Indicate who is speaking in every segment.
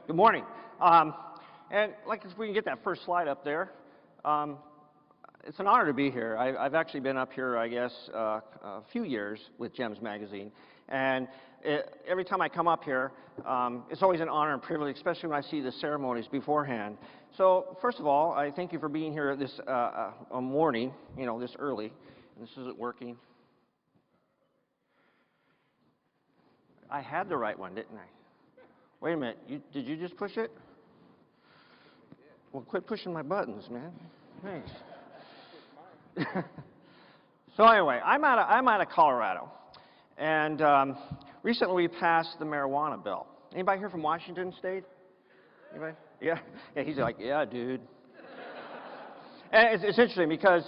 Speaker 1: Good morning. And like if we can get that first slide up there, it's an honor to be here. I've actually been up here, I guess, a few years with JEMS magazine, and every time I come up here, it's always an honor and privilege, especially when I see the ceremonies beforehand. So first of all, I thank you for being here this morning, this early. And this isn't working. I had the right one, didn't I? Wait a minute, did you just push it? Well, quit pushing my buttons, man. Thanks. So anyway, I'm out of Colorado, and recently we passed the marijuana bill. Anybody here from Washington State? Anybody? Yeah. Yeah. He's like, yeah, dude. And it's interesting because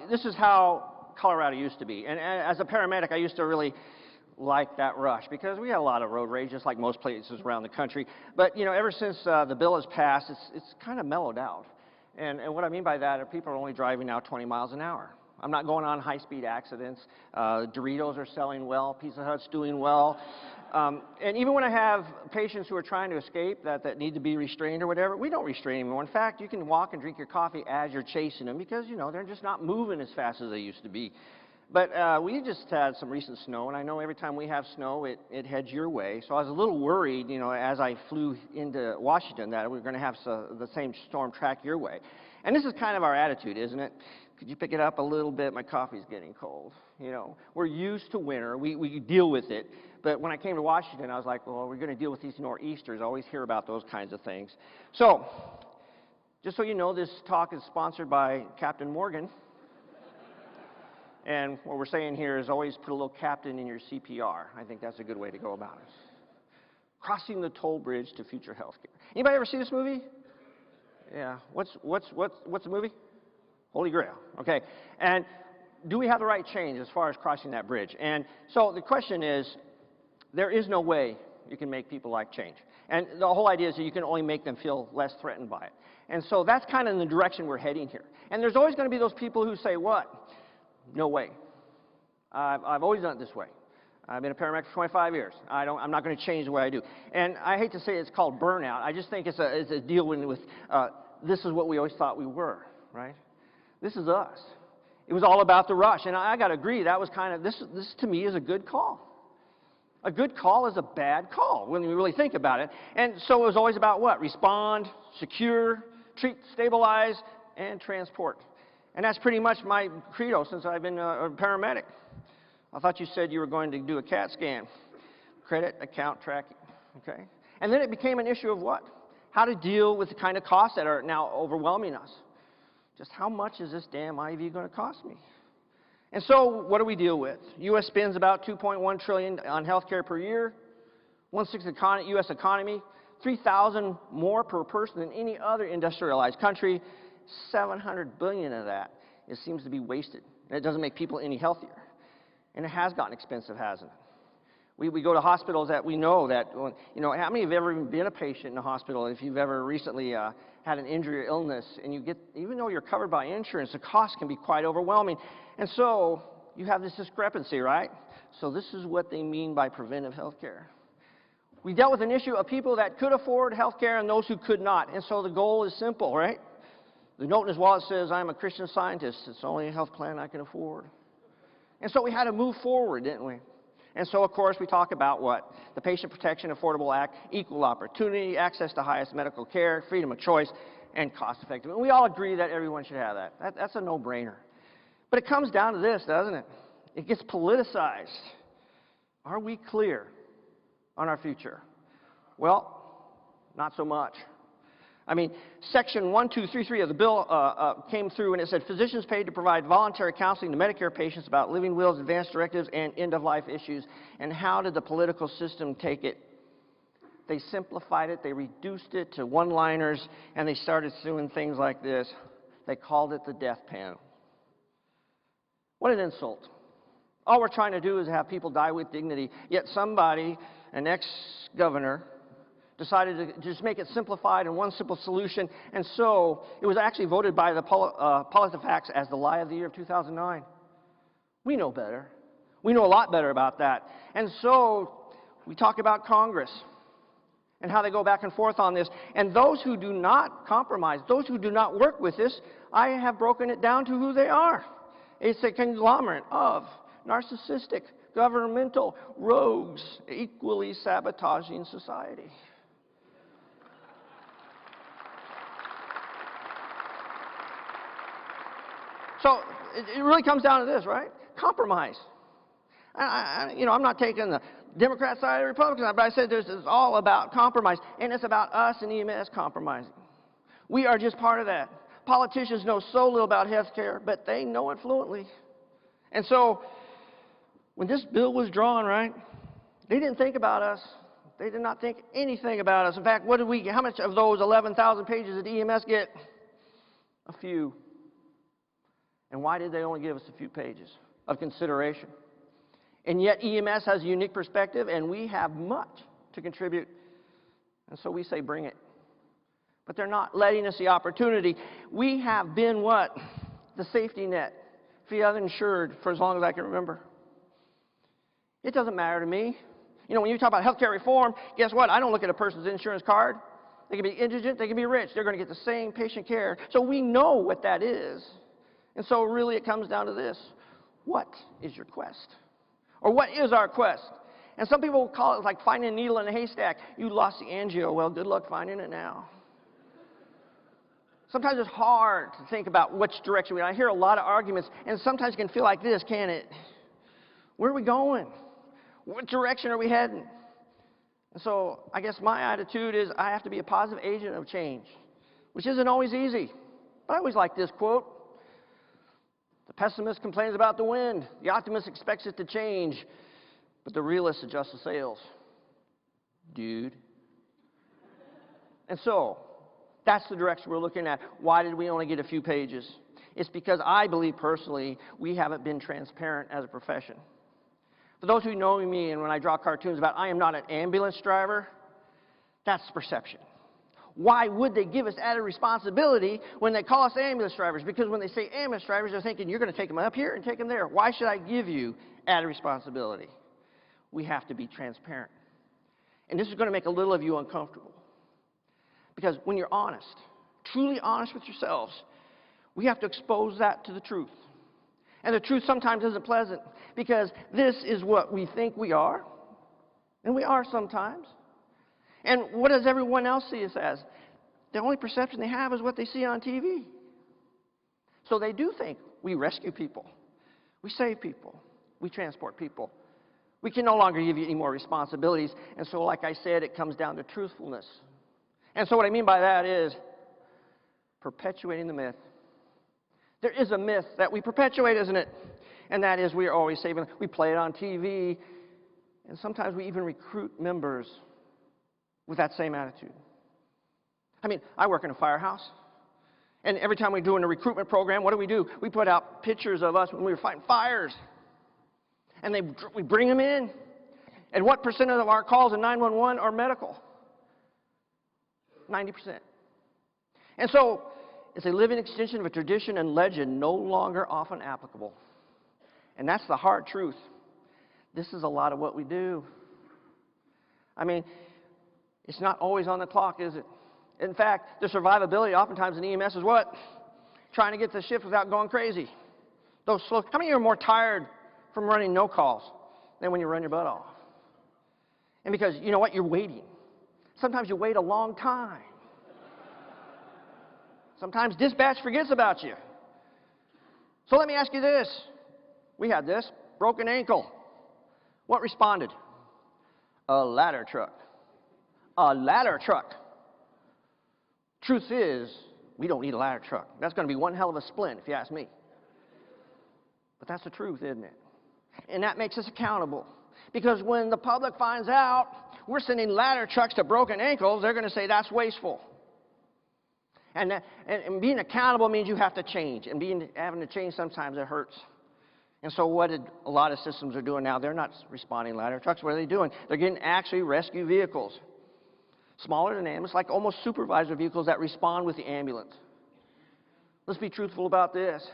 Speaker 1: this is how Colorado used to be, and as a paramedic, I used to really like that rush because we had a lot of road rage, just like most places around the country. But ever since the bill has passed, it's kind of mellowed out. And what I mean by that are people are only driving now 20 miles an hour. I'm not going on high-speed accidents. Doritos are selling well. Pizza Hut's doing well. And even when I have patients who are trying to escape that need to be restrained or whatever, we don't restrain anymore. In fact, you can walk and drink your coffee as you're chasing them because, they're just not moving as fast as they used to be. But we just had some recent snow, and I know every time we have snow, it heads your way. So I was a little worried, as I flew into Washington, that we were going to have the same storm track your way. And this is kind of our attitude, isn't it? Could you pick it up a little bit? My coffee's getting cold. We're used to winter. We deal with it. But when I came to Washington, I was like, well, we're going to deal with these nor'easters. I always hear about those kinds of things. So, just so you know, this talk is sponsored by Captain Morgan. And what we're saying here is always put a little captain in your CPR. I think that's a good way to go about it. Crossing the toll bridge to future health care. Anybody ever see this movie? Yeah. What's the movie? Holy Grail. Okay. And do we have the right change as far as crossing that bridge? And so the question is, there is no way you can make people like change. And the whole idea is that you can only make them feel less threatened by it. And so that's kind of in the direction we're heading here. And there's always going to be those people who say, what? No way. I've always done it this way. I've been a paramedic for 25 years. I'm not going to change the way I do. And I hate to say it's called burnout. I just think it's a deal with this is what we always thought we were, right? This is us. It was all about the rush. And I got to agree, that was kind of, this to me is a good call. A good call is a bad call when you really think about it. And so it was always about what? Respond, secure, treat, stabilize, and transport. And that's pretty much my credo since I've been a paramedic. I thought you said you were going to do a CAT scan. Credit, account tracking, okay? And then it became an issue of what? How to deal with the kind of costs that are now overwhelming us. Just how much is this damn IV going to cost me? And so what do we deal with? U.S. spends about $2.1 trillion on health care per year. 1/6 U.S. economy. 3,000 more per person than any other industrialized country. 700 billion of that, it seems to be wasted. And it doesn't make people any healthier. And it has gotten expensive, hasn't it? We go to hospitals that we know that, how many have ever even been a patient in a hospital? If you've ever recently had an injury or illness, and even though you're covered by insurance, the cost can be quite overwhelming. And so you have this discrepancy, right? So this is what they mean by preventive health care. We dealt with an issue of people that could afford health care and those who could not. And so the goal is simple, right? The note in his wallet says, I'm a Christian Scientist. It's the only health plan I can afford. And so we had to move forward, didn't we? And so, of course, we talk about what? The Patient Protection Affordable Act, equal opportunity, access to highest medical care, freedom of choice, and cost effective. And we all agree that everyone should have that. That's a no-brainer. But it comes down to this, doesn't it? It gets politicized. Are we clear on our future? Well, not so much. I mean, Section 1233 of the bill came through, and it said, physicians paid to provide voluntary counseling to Medicare patients about living wills, advance directives, and end-of-life issues. And how did the political system take it? They simplified it, they reduced it to one-liners, and they started doing things like this. They called it the death panel. What an insult. All we're trying to do is have people die with dignity, yet somebody, an ex-governor, decided to just make it simplified and one simple solution, and so it was actually voted by the PolitiFact as the lie of the year of 2009. We know better. We know a lot better about that. And so we talk about Congress. and how they go back and forth on this. And those who do not compromise, those who do not work with this, I have broken it down to who they are. It's a conglomerate of narcissistic, governmental rogues equally sabotaging society. So it really comes down to this, right? Compromise. I'm not taking the Democrat side or the Republican side, but I said this is all about compromise, and it's about us and EMS compromising. We are just part of that. Politicians know so little about health care, but they know it fluently. And so when this bill was drawn, right, they didn't think about us. They did not think anything about us. In fact, how much of those 11,000 pages did EMS get? A few. And why did they only give us a few pages of consideration? And yet EMS has a unique perspective, and we have much to contribute. And so we say, bring it. But they're not letting us the opportunity. We have been what? The safety net for the uninsured for as long as I can remember. It doesn't matter to me. When you talk about health care reform, guess what? I don't look at a person's insurance card. They can be indigent, they can be rich. They're going to get the same patient care. So we know what that is. And so really it comes down to this. What is your quest? Or what is our quest? And some people call it like finding a needle in a haystack. You lost the angio. Well, good luck finding it now. Sometimes it's hard to think about which direction I hear a lot of arguments, and sometimes it can feel like this, can it? Where are we going? What direction are we heading? And so I guess my attitude is I have to be a positive agent of change, which isn't always easy. But I always like this quote. The pessimist complains about the wind. The optimist expects it to change. But the realist adjusts the sails. Dude. And so, that's the direction we're looking at. Why did we only get a few pages? It's because I believe personally we haven't been transparent as a profession. For those who know me, and when I draw cartoons about I am not an ambulance driver, that's perception. Why would they give us added responsibility when they call us ambulance drivers? Because when they say ambulance drivers, they're thinking you're going to take them up here and take them there. Why should I give you added responsibility? We have to be transparent. And this is going to make a little of you uncomfortable. Because when you're honest, truly honest with yourselves, we have to expose that to the truth. And the truth sometimes isn't pleasant because this is what we think we are. And we are sometimes. And what does everyone else see us as? The only perception they have is what they see on TV. So they do think we rescue people. We save people. We transport people. We can no longer give you any more responsibilities. And so, like I said, it comes down to truthfulness. And so what I mean by that is perpetuating the myth. There is a myth that we perpetuate, isn't it? And that is we are always saving. We play it on TV. And sometimes we even recruit members with that same attitude. I mean, I work in a firehouse. And every time we're doing a recruitment program, what do? We put out pictures of us when we were fighting fires. And we bring them in. And what percent of our calls in 911 are medical? 90%. And so, it's a living extension of a tradition and legend no longer often applicable. And that's the hard truth. This is a lot of what we do. I mean, it's not always on the clock, is it? In fact, the survivability oftentimes in EMS is what? Trying to get the shift without going crazy. Those slow. How many of you are more tired from running no calls than when you run your butt off? And because, you know what? You're waiting. Sometimes you wait a long time. Sometimes dispatch forgets about you. So let me ask you this. We had this. Broken ankle. What responded? A ladder truck. A ladder truck. Truth is, we don't need a ladder truck. That's going to be one hell of a splint, if you ask me. But that's the truth, isn't it? And that makes us accountable. Because when the public finds out we're sending ladder trucks to broken ankles, they're going to say that's wasteful. And being accountable means you have to change. And having to change sometimes it hurts. And so what a lot of systems are doing now, they're not responding ladder trucks. What are they doing? They're getting actually rescue vehicles. Smaller than ambulance, like almost supervisor vehicles that respond with the ambulance. Let's be truthful about this.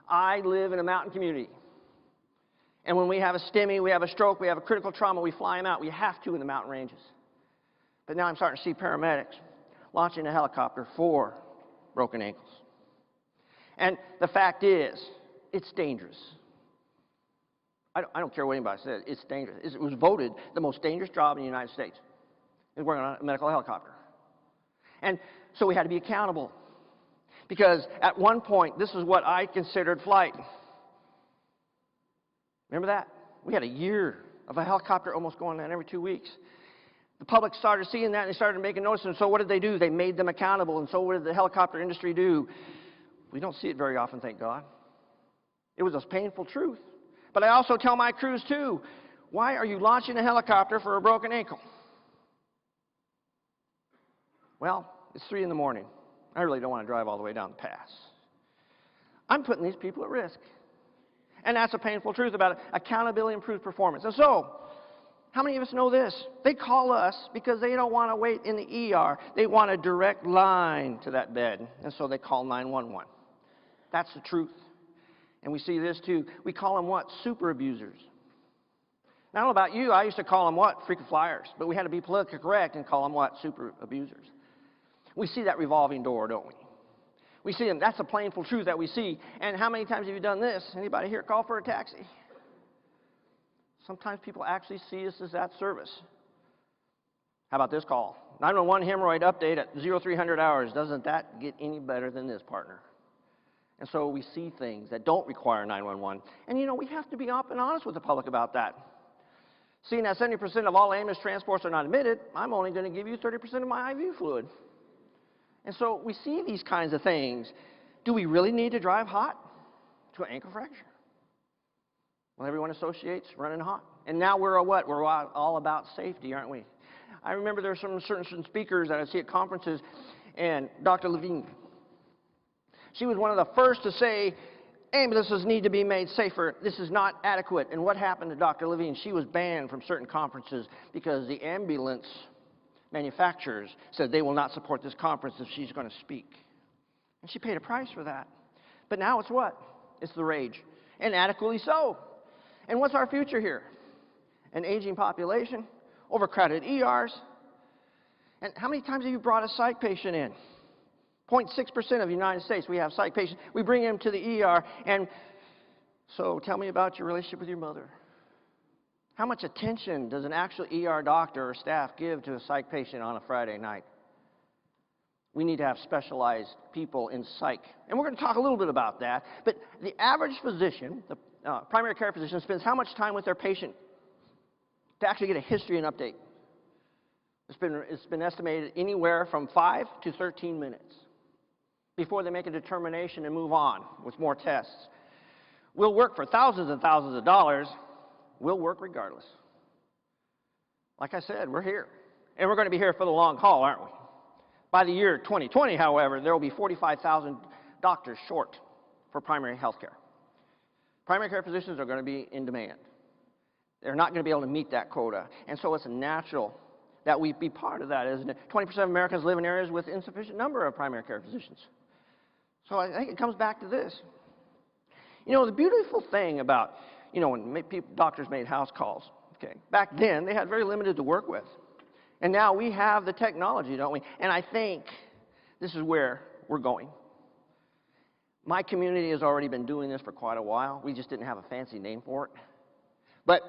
Speaker 1: I live in a mountain community. And when we have a STEMI, we have a stroke, we have a critical trauma, we fly them out. We have to in the mountain ranges. But now I'm starting to see paramedics launching a helicopter for broken ankles. And the fact is, it's dangerous. I don't care what anybody says, it's dangerous. It was voted the most dangerous job in the United States, is working on a medical helicopter. And so we had to be accountable. Because at one point, this is what I considered flight. Remember that? We had a year of a helicopter almost going down every 2 weeks. The public started seeing that and they started making notice. And so what did they do? They made them accountable. And so what did the helicopter industry do? We don't see it very often, thank God. It was a painful truth. But I also tell my crews too, why are you launching a helicopter for a broken ankle? Well, it's 3 in the morning. I really don't want to drive all the way down the pass. I'm putting these people at risk. And that's a painful truth about it. Accountability improves performance. And so, how many of us know this? They call us because they don't want to wait in the ER. They want a direct line to that bed. And so they call 911. That's the truth. And we see this too. We call them what? Super abusers. Now, I don't know about you. I used to call them what? Frequent flyers. But we had to be politically correct and call them what? Super abusers. We see that revolving door, don't we? We see them. That's a painful truth that we see. And how many times have you done this? Anybody here call for a taxi? Sometimes people actually see us as that service. How about this call? 911 hemorrhoid update at 0300 hours. Doesn't that get any better than this, partner? And so we see things that don't require 911. And you know, we have to be up and honest with the public about that. Seeing that 70% of all ambulance transports are not admitted, I'm only going to give you 30% of my IV fluid. And so we see these kinds of things. Do we really need to drive hot to an ankle fracture? Well, everyone associates running hot. And now we're what? We're all about safety, aren't we? I remember there were some certain speakers that I see at conferences, and Dr. Levine, she was one of the first to say, ambulances need to be made safer. This is not adequate. And what happened to Dr. Levine? She was banned from certain conferences because the ambulance manufacturers said they will not support this conference if she's going to speak. And she paid a price for that. But now it's what? It's the rage. And adequately so. And what's our future here? An aging population, overcrowded ERs. And how many times have you brought a psych patient in? 0.6% of the United States, we have psych patients. We bring them to the ER, and so tell me about your relationship with your mother. How much attention does an actual ER doctor or staff give to a psych patient on a Friday night? We need to have specialized people in psych. And we're going to talk a little bit about that. But the average physician, the primary care physician, spends how much time with their patient to actually get a history and update? It's been estimated anywhere from 5 to 13 minutes before they make a determination and move on with more tests. We'll work for thousands and thousands of dollars. We'll work regardless. Like I said, we're here. And we're going to be here for the long haul, aren't we? By the year 2020, however, there will be 45,000 doctors short for primary health care. Primary care physicians are going to be in demand. They're not going to be able to meet that quota. And so it's natural that we be part of that, isn't it? 20% of Americans live in areas with insufficient number of primary care physicians. So I think it comes back to this. You know, the beautiful thing about, you know, when doctors made house calls, okay, back then they had very limited to work with. And now we have the technology, don't we? And I think this is where we're going. My community has already been doing this for quite a while. We just didn't have a fancy name for it. But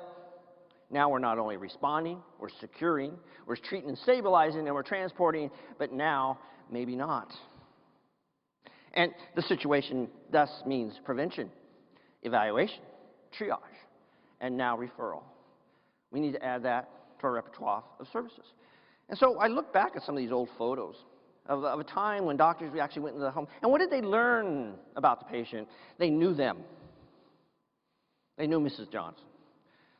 Speaker 1: now we're not only responding, we're securing, we're treating and stabilizing, and we're transporting, but now maybe not. And the situation thus means prevention, evaluation, triage, and now referral. We need to add that to our repertoire of services. And so I look back at some of these old photos of a time when doctors actually went into the home. And what did they learn about the patient? They knew them. They knew Mrs. Johnson.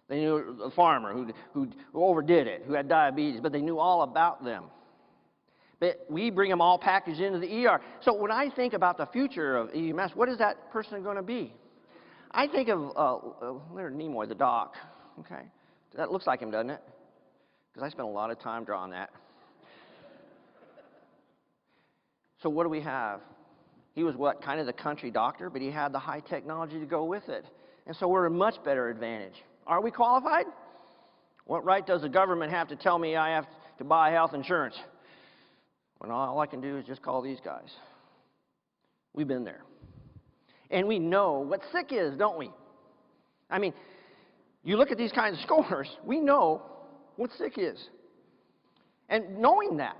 Speaker 1: They knew the farmer who overdid it, who had diabetes, but they knew all about them. But we bring them all packaged into the ER. So when I think about the future of EMS, what is that person going to be? I think of Leonard Nimoy, the doc. Okay, that looks like him, doesn't it? Because I spent a lot of time drawing that. So what do we have? He was what, kind of the country doctor, but he had the high technology to go with it. And so we're at a much better advantage. Are we qualified? What right does the government have to tell me I have to buy health insurance when all I can do is just call these guys. We've been there. And we know what sick is, don't we? I mean, you look at these kinds of scores, we know what sick is. And knowing that,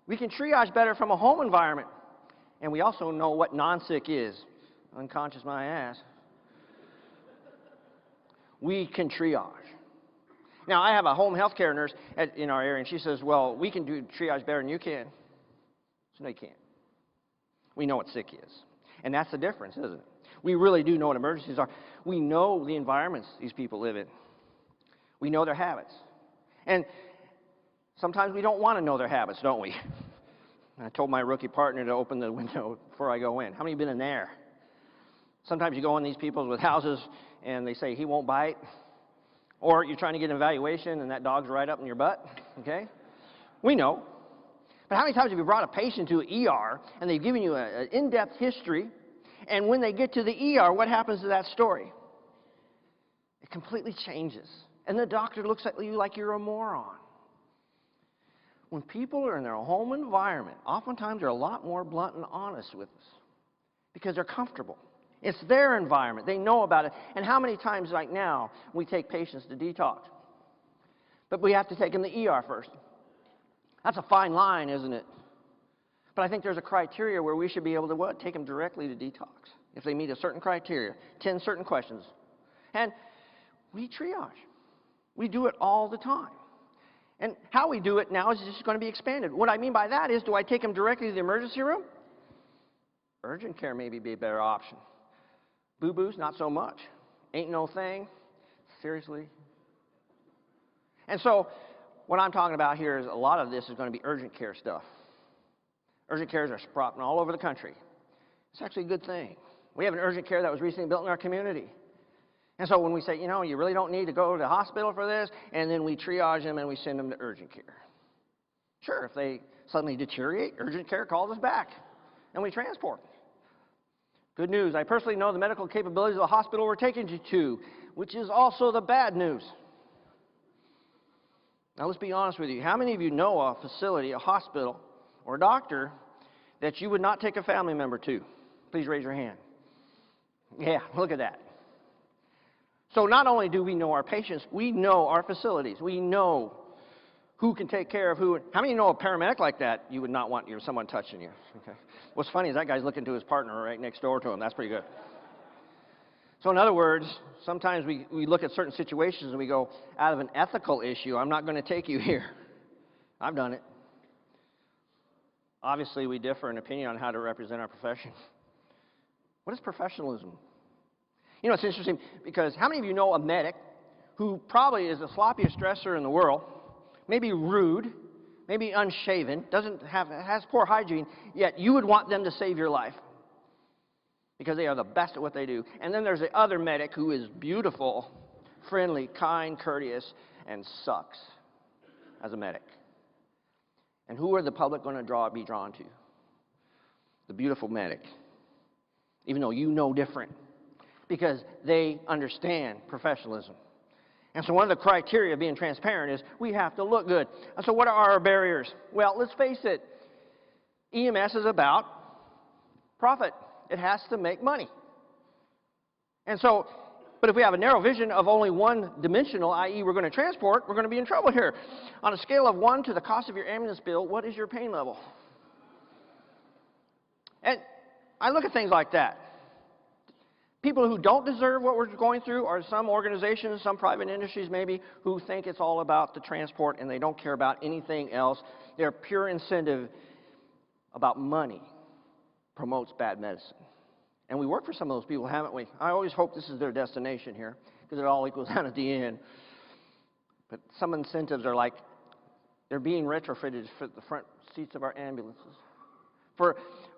Speaker 1: we can triage better from a home environment. And we also know what non-sick is. Unconscious my ass. We can triage. Now, I have a home health care nurse in our area, and she says, well, we can do triage better than you can. So no, you can't. We know what sick is. And that's the difference, isn't it? We really do know what emergencies are. We know the environments these people live in. We know their habits. And sometimes we don't want to know their habits, don't we? I told my rookie partner to open the window before I go in. How many have been in there? Sometimes you go in these people's with houses and they say, he won't bite. Or you're trying to get an evaluation and that dog's right up in your butt, okay? We know. But how many times have you brought a patient to an ER and they've given you an in-depth history, and when they get to the ER, what happens to that story? It completely changes. And the doctor looks at you like you're a moron. When people are in their home environment, oftentimes they're a lot more blunt and honest with us because they're comfortable. It's their environment. They know about it. And how many times like now we take patients to detox? But we have to take them to the ER first. That's a fine line, isn't it? But I think there's a criteria where we should be able to what? Take them directly to detox. If they meet a certain criteria, 10 certain questions. And we triage. We do it all the time. And how we do it now is just going to be expanded. What I mean by that is, do I take them directly to the emergency room? Urgent care may be a better option. Boo-boos, not so much. Ain't no thing. Seriously. And so, what I'm talking about here is a lot of this is going to be urgent care stuff. Urgent cares are sprouting all over the country. It's actually a good thing. We have an urgent care that was recently built in our community. And so when we say, you know, you really don't need to go to the hospital for this, and then we triage them and we send them to urgent care. Sure, if they suddenly deteriorate, urgent care calls us back, and we transport them. Good news, I personally know the medical capabilities of the hospital we're taking you to, which is also the bad news. Now let's be honest with you. How many of you know a facility, a hospital, or a doctor that you would not take a family member to? Please raise your hand. Yeah, look at that. So not only do we know our patients, we know our facilities. We know who can take care of who. How many of you know a paramedic like that you would not want someone touching you? Okay. What's funny is that guy's looking to his partner right next door to him. That's pretty good. So in other words, sometimes we look at certain situations and we go, out of an ethical issue, I'm not going to take you here. I've done it. Obviously, we differ in opinion on how to represent our profession. What is professionalism? You know, it's interesting because how many of you know a medic who probably is the sloppiest dresser in the world, maybe rude, maybe unshaven, has poor hygiene, yet you would want them to save your life because they are the best at what they do. And then there's the other medic who is beautiful, friendly, kind, courteous, and sucks as a medic. And who are the public going to be drawn to? The beautiful medic, even though you know different, because they understand professionalism. And so one of the criteria of being transparent is we have to look good. And so what are our barriers? Well, let's face it, EMS is about profit. It has to make money. And so, but if we have a narrow vision of only one dimensional, i.e. we're going to transport, we're going to be in trouble here. On a scale of 1 to the cost of your ambulance bill, what is your pain level? And I look at things like that. People who don't deserve what we're going through are some organizations, some private industries maybe, who think it's all about the transport and they don't care about anything else. Their pure incentive about money promotes bad medicine. And we work for some of those people, haven't we? I always hope this is their destination here, because it all equals out at the end. But some incentives are like they're being retrofitted for the front seats of our ambulances for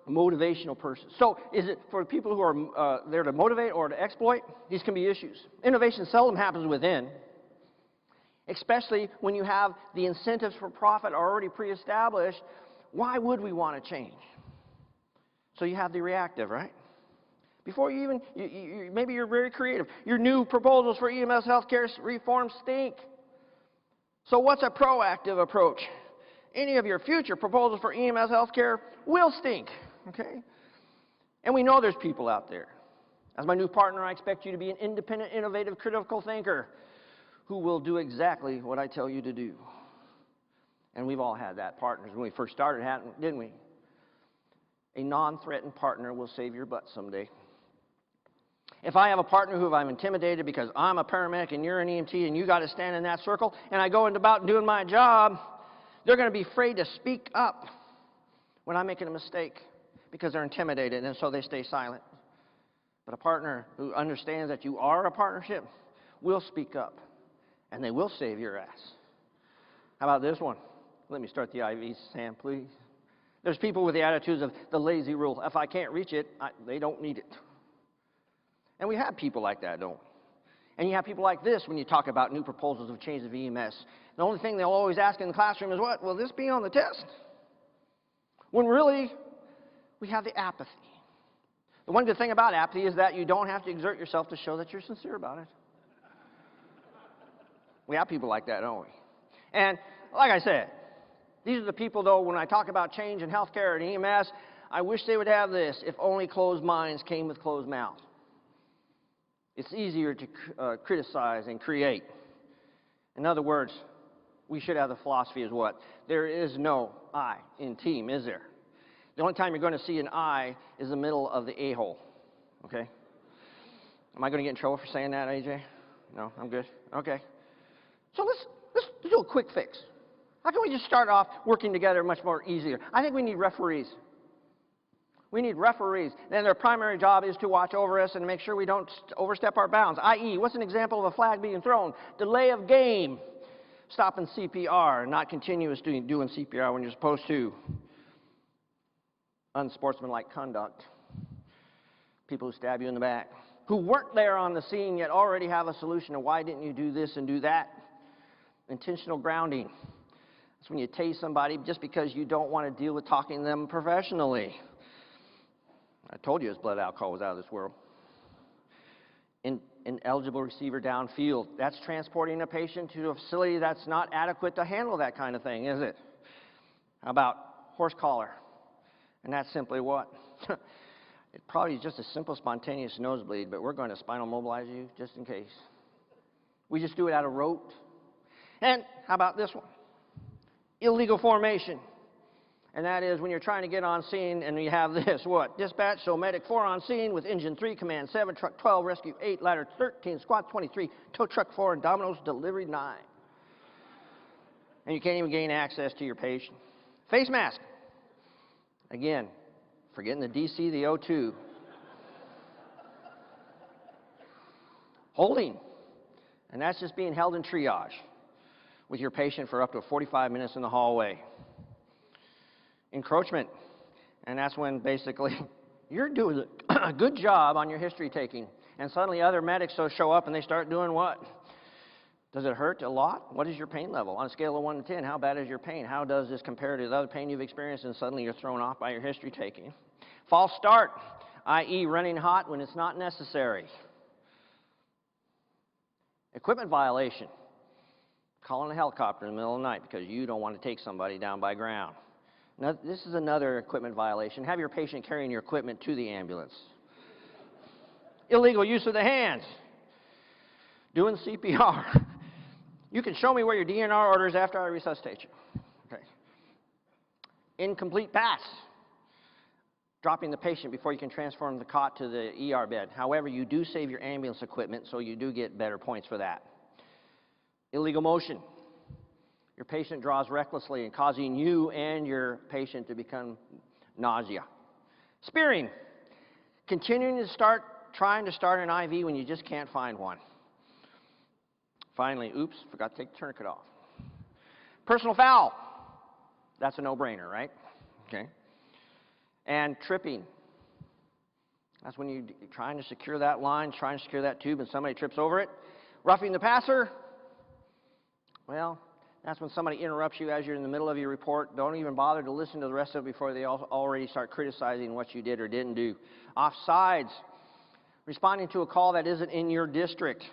Speaker 1: motivational purposes. So is it for people who are there to motivate or to exploit? These can be issues. Innovation seldom happens within, especially when you have the incentives for profit already pre-established. Why would we want to change? So you have the reactive, right? Before you even, maybe you're very creative. Your new proposals for EMS healthcare reform stink. So what's a proactive approach? any of your future proposals for EMS healthcare will stink, okay? And we know there's people out there. As my new partner, I expect you to be an independent, innovative, critical thinker who will do exactly what I tell you to do. And we've all had that partners when we first started, didn't we? A non-threatened partner will save your butt someday. If I have a partner who I'm intimidated because I'm a paramedic and you're an EMT and you got to stand in that circle, and I go about doing my job, they're going to be afraid to speak up when I'm making a mistake because they're intimidated, and so they stay silent. But a partner who understands that you are a partnership will speak up, and they will save your ass. How about this one? Let me start the IVs, Sam, please. There's people with the attitudes of the lazy rule. If I can't reach it, they don't need it. And we have people like that, don't we? And you have people like this when you talk about new proposals of change of EMS. The only thing they'll always ask in the classroom is, what? Will this be on the test? When really, we have the apathy. The one good thing about apathy is that you don't have to exert yourself to show that you're sincere about it. We have people like that, don't we? And like I said, these are the people, though, when I talk about change in healthcare and EMS, I wish they would have this: if only closed minds came with closed mouths. It's easier to criticize and create. In other words, we should have the philosophy is what? There is no I in team, is there? The only time you're going to see an I is the middle of the a-hole, okay? Am I going to get in trouble for saying that, AJ? No, I'm good? Okay. So let's do a quick fix. How can we just start off working together much more easier? I think we need referees. We need referees. And their primary job is to watch over us and make sure we don't overstep our bounds, i.e., what's an example of a flag being thrown? Delay of game. Stopping CPR, not continuously doing CPR when you're supposed to. Unsportsmanlike conduct. People who stab you in the back. Who weren't there on the scene yet already have a solution to why didn't you do this and do that. Intentional grounding. That's when you tase somebody just because you don't want to deal with talking to them professionally. I told you his blood alcohol was out of this world. Ineligible receiver downfield. That's transporting a patient to a facility that's not adequate to handle that kind of thing, is it? How about horse collar? And that's simply what? It probably is just a simple spontaneous nosebleed, but we're going to spinal mobilize you just in case. We just do it out of rote. And how about this one? Illegal formation. And that is when you're trying to get on scene and you have this, what? Dispatch, so medic 4 on scene with engine 3, command 7, truck 12, rescue 8, ladder 13, squad 23, tow truck 4, and Domino's delivery 9. And you can't even gain access to your patient. Face mask. Again, forgetting the DC, the O2. Holding. And that's just being held in triage with your patient for up to 45 minutes in the hallway. Encroachment, and that's when basically you're doing a good job on your history taking, and suddenly other medics show up and they start doing what? Does it hurt a lot? What is your pain level? On a scale of 1 to 10, how bad is your pain? How does this compare to the other pain you've experienced, and suddenly you're thrown off by your history taking? False start, i.e. running hot when it's not necessary. Equipment violation, calling a helicopter in the middle of the night because you don't want to take somebody down by ground. Now, this is another equipment violation. Have your patient carrying your equipment to the ambulance. Illegal use of the hands. Doing CPR. You can show me where your DNR order is after I resuscitate you. Okay. Incomplete pass. Dropping the patient before you can transform the cot to the ER bed. However, you do save your ambulance equipment, so you do get better points for that. Illegal motion. Your patient draws recklessly and causing you and your patient to become nausea. Spearing. Continuing to trying to start an IV when you just can't find one. Finally, oops, forgot to take the tourniquet off. Personal foul. That's a no-brainer, right? Okay. And tripping. That's when you're trying to secure that line, trying to secure that tube, and somebody trips over it. Roughing the passer. Well, that's when somebody interrupts you as you're in the middle of your report. Don't even bother to listen to the rest of it before they already start criticizing what you did or didn't do. Offsides. Responding to a call that isn't in your district.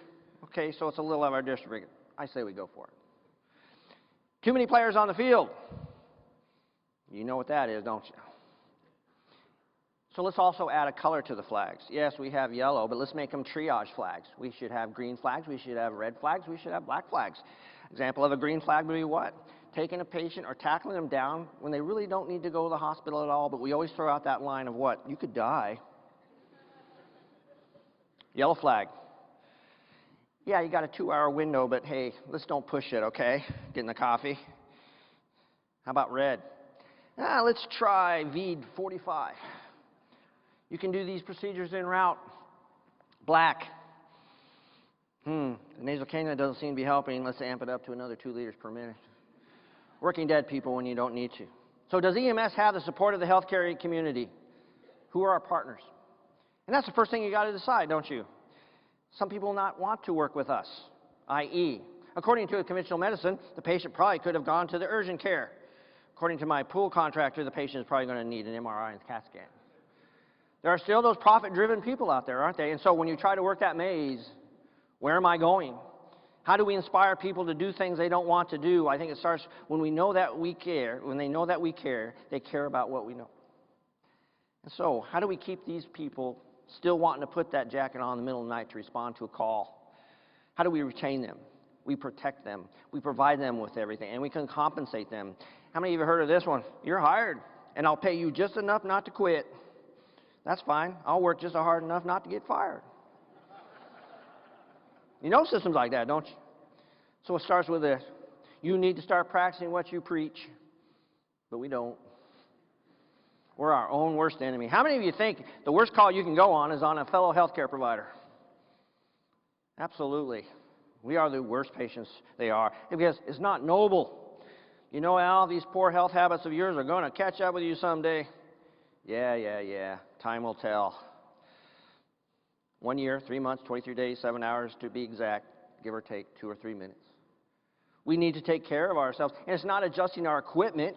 Speaker 1: Okay, so it's a little of our district. I say we go for it. Too many players on the field. You know what that is, don't you? So let's also add a color to the flags. Yes, we have yellow, but let's make them triage flags. We should have green flags, we should have red flags, we should have black flags. Example of a green flag would be what? Taking a patient or tackling them down when they really don't need to go to the hospital at all, but we always throw out that line of what? You could die. Yellow flag. Yeah, you got a 2-hour window, but hey, let's don't push it, okay? Getting the coffee. How about red? Let's try VED 45. You can do these procedures en route. Black. The nasal cannula doesn't seem to be helping. Let's amp it up to another 2 liters per minute. Working dead people when you don't need to. So does EMS have the support of the healthcare community? Who are our partners? And that's the first thing you got to decide, don't you? Some people will not want to work with us, i.e., according to a conventional medicine, the patient probably could have gone to the urgent care. According to my pool contractor, the patient is probably going to need an MRI and CAT scan. There are still those profit-driven people out there, aren't they? And so when you try to work that maze, where am I going? How do we inspire people to do things they don't want to do? I think it starts when we know that we care. When they know that we care, they care about what we know. And so how do we keep these people still wanting to put that jacket on in the middle of the night to respond to a call? How do we retain them? We protect them. We provide them with everything, and we can compensate them. How many of you have heard of this one? You're hired, and I'll pay you just enough not to quit. That's fine. I'll work just hard enough not to get fired. You know systems like that, don't you? So it starts with this. You need to start practicing what you preach, but we don't. We're our own worst enemy. How many of you think the worst call you can go on is on a fellow healthcare provider? Absolutely. We are the worst patients they are, because it's not noble. You know, Al, these poor health habits of yours are going to catch up with you someday. Yeah. Time will tell. 1 year, 3 months, 23 days, 7 hours to be exact, give or take 2 or 3 minutes. We need to take care of ourselves. And it's not adjusting our equipment.